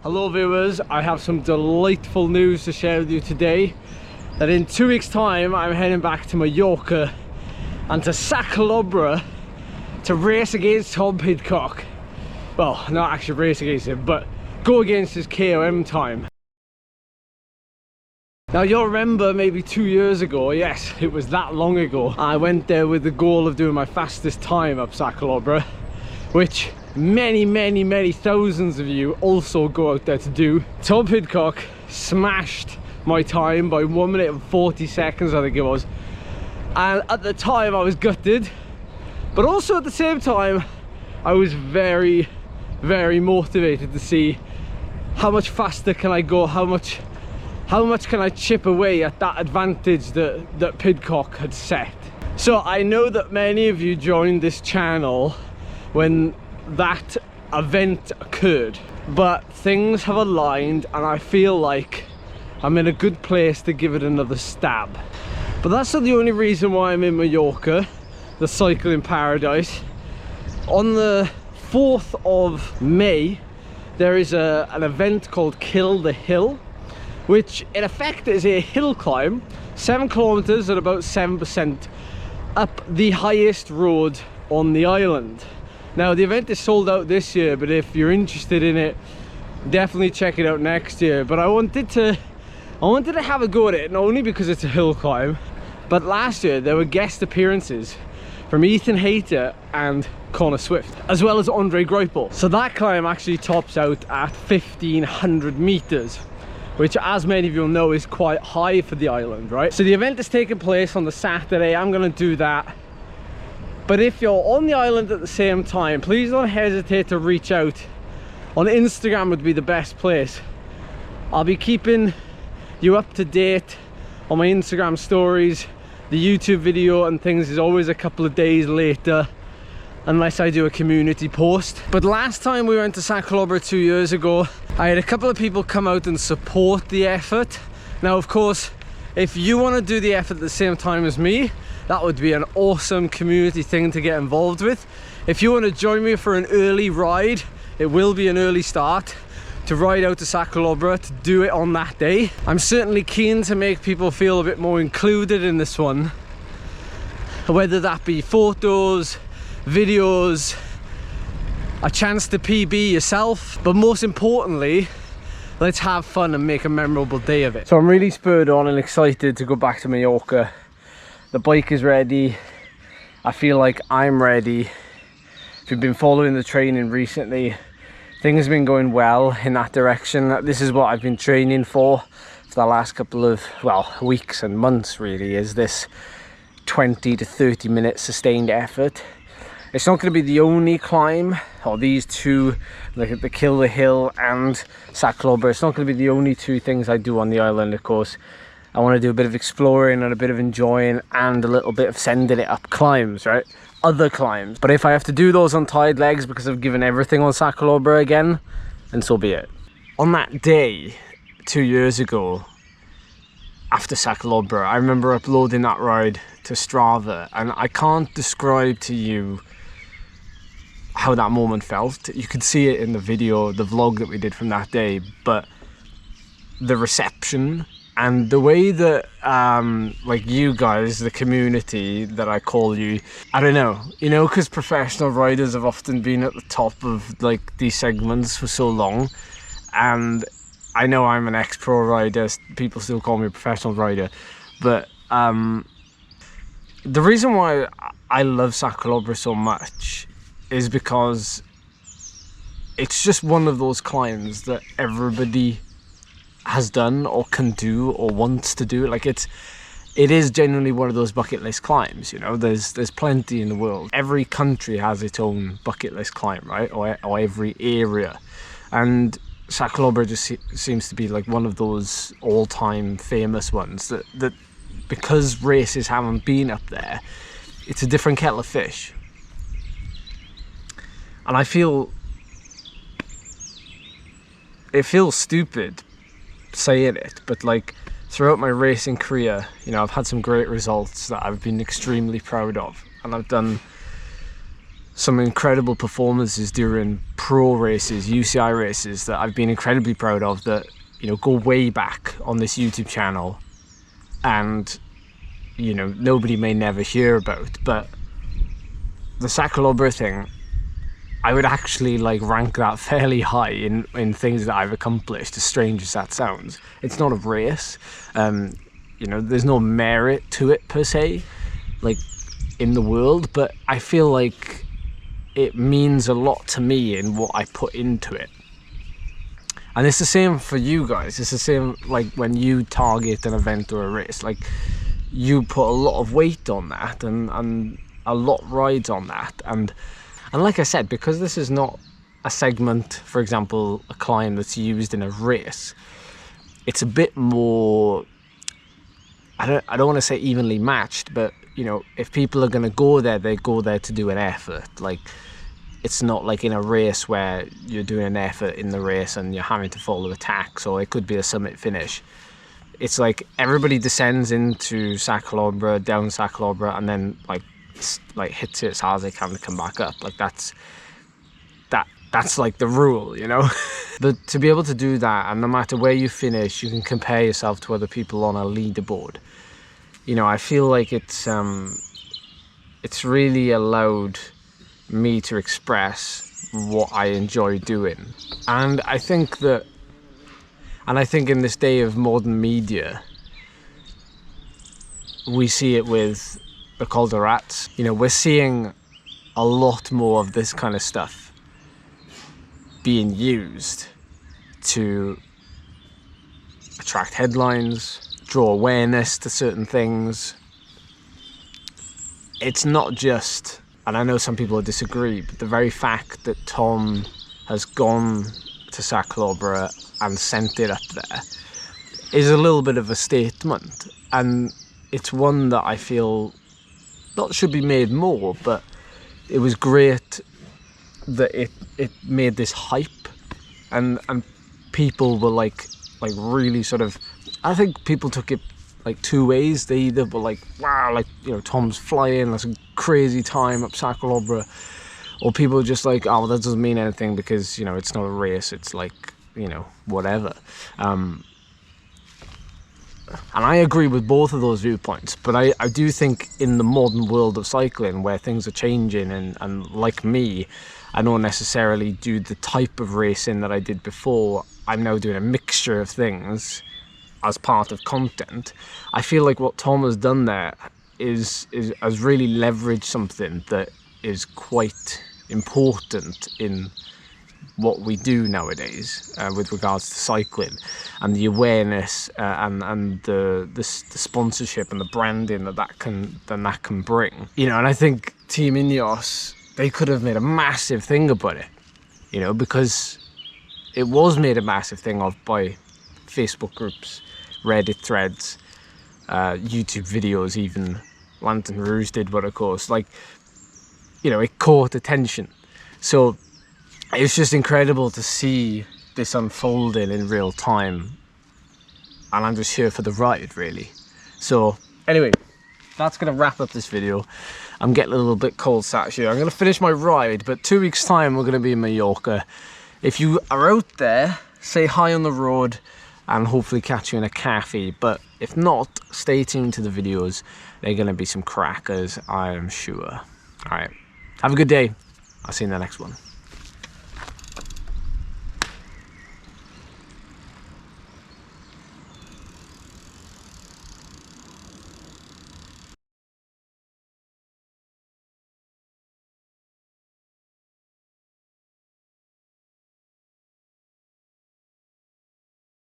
Hello viewers, I have some delightful news to share with you today. That in 2 weeks time I'm heading back to Mallorca and to Sa Calobra to race against Tom Pidcock. Well, not actually race against him, but go against his KOM time. Now you'll remember maybe 2 years ago, yes, it was that long ago, I went there with the goal of doing my fastest time up Sa Calobra, which many thousands of you also go out there to do. Tom Pidcock smashed my time by 1 minute and 40 seconds, I think it was. And at the time I was gutted, but also at the same time I was very motivated to see how much faster can I go, how much can I chip away at that advantage that Pidcock had set. So I know that many of you joined this channel when that event occurred, but things have aligned and I feel like I'm in a good place to give it another stab. But that's not the only reason why I'm in Mallorca, the cycling paradise. On the 4th of May there is an event called Kill the Hill, which in effect is a hill climb, 7 kilometers at about 7% up the highest road on the island. Now the event is sold out this year, but if you're interested in it, definitely check it out next year. But I wanted to have a go at it, not only because it's a hill climb, but last year there were guest appearances from Ethan Hayter and Connor Swift, as well as Andre Greipel. So that climb actually tops out at 1500 meters, which, as many of you will know, is quite high for the island, right? So the event is taking place on the Saturday. I'm gonna do that. But if you're on the island at the same time, please don't hesitate to reach out. On Instagram would be the best place. I'll be keeping you up to date on my Instagram stories. The YouTube video and things is always a couple of days later, unless I do a community post. But last time we went to Sa Calobra 2 years ago, I had a couple of people come out and support the effort. Now of course, if you want to do the effort at the same time as me, that would be an awesome community thing to get involved with. If you want to join me for an early ride, it will be an early start, to ride out to Sa Calobra, to do it on that day. I'm certainly keen to make people feel a bit more included in this one, whether that be photos, videos, a chance to PB yourself, but most importantly, let's have fun and make a memorable day of it. So I'm really spurred on and excited to go back to Mallorca. The bike is ready. I feel like I'm ready. If you've been following the training recently, things have been going well in that direction. This is what I've been training for the last couple of, well, weeks and months really, is this 20 to 30 minute sustained effort. It's not going to be the only climb, or these two, like the Kill the Hill and Sa Calobra, it's not going to be the only two things I do on the island, of course. I want to do a bit of exploring and a bit of enjoying and a little bit of sending it up climbs, right? Other climbs. But if I have to do those on tired legs because I've given everything on Sa Calobra again, then so be it. On that day, 2 years ago, after Sa Calobra, I remember uploading that ride to Strava, and I can't describe to you how that moment felt. You could see it in the video, the vlog that we did from that day, but the reception and the way that like you guys, the community that I call you, I don't know, you know, because professional riders have often been at the top of like these segments for so long, and I know I'm an ex-pro rider, people still call me a professional rider, but the reason why I love Sa Calobra so much is because it's just one of those climbs that everybody has done or can do or wants to do. Like it is genuinely one of those bucket list climbs, you know. There's plenty in the world. Every country has its own bucket list climb, right? Or every area, and Sa Calobra just seems to be like one of those all-time famous ones that because races haven't been up there, it's a different kettle of fish. And I feel it feels stupid saying it, but like throughout my racing career, you know, I've had some great results that I've been extremely proud of, and I've done some incredible performances during pro races, UCI races that I've been incredibly proud of, that, you know, go way back on this YouTube channel and, you know, nobody may never hear about. But the Sa Calobra thing, I would actually like rank that fairly high in things that I've accomplished, as strange as that sounds. It's not a race, you know, there's no merit to it per se, like in the world, but I feel like it means a lot to me in what I put into it. And it's the same for you guys. It's the same like when you target an event or a race, like you put a lot of weight on that and a lot rides on that. And like I said, because this is not a segment, for example, a climb that's used in a race, it's a bit more, I don't want to say evenly matched, but you know, if people are going to go there, they go there to do an effort. Like, it's not like in a race where you're doing an effort in the race and you're having to follow the tack, so it could be a summit finish. It's like everybody descends into Sa Calobra, down Sa Calobra, and then like hits it as hard as they can to come back up. Like that's like the rule, you know. But to be able to do that, and no matter where you finish, you can compare yourself to other people on a leaderboard. You know, I feel like it's really allowed me to express what I enjoy doing. And I think in this day of modern media, we see it with the Col de Rats. You know, we're seeing a lot more of this kind of stuff being used to attract headlines, draw awareness to certain things. It's not just, and I know some people disagree, but the very fact that Tom has gone to Sa Calobra and sent it up there is a little bit of a statement, and it's one that I feel not should be made more, but it was great that it made this hype, and people were like really sort of, I think people took it like two ways. They either were like, wow, like, you know, Tom's flying, that's a crazy time up Sa Calobra, or people were just like, oh, well, that doesn't mean anything because, you know, it's not a race, it's like, you know, whatever. And I agree with both of those viewpoints, but I do think in the modern world of cycling, where things are changing, and like me, I don't necessarily do the type of racing that I did before. I'm now doing a mixture of things as part of content. I feel like what Tom has done there has really leveraged something that is quite important in what we do nowadays with regards to cycling, and the awareness and the sponsorship and the branding that can bring. You know, and I think Team Ineos, they could have made a massive thing about it, you know, because it was made a massive thing of by Facebook groups, Reddit threads, YouTube videos, even Lantern Rouge did one, of course. Like, you know, it caught attention. So it was just incredible to see this unfolding in real time, and I'm just here for the ride, really. So anyway, that's gonna wrap up this video. I'm getting a little bit cold sat here. I'm gonna finish my ride, but 2 weeks time we're gonna be in Mallorca. If you are out there, say hi on the road and hopefully catch you in a cafe. But if not, stay tuned to the videos. They're gonna be some crackers, I am sure. All right, have a good day. I'll see you in the next one.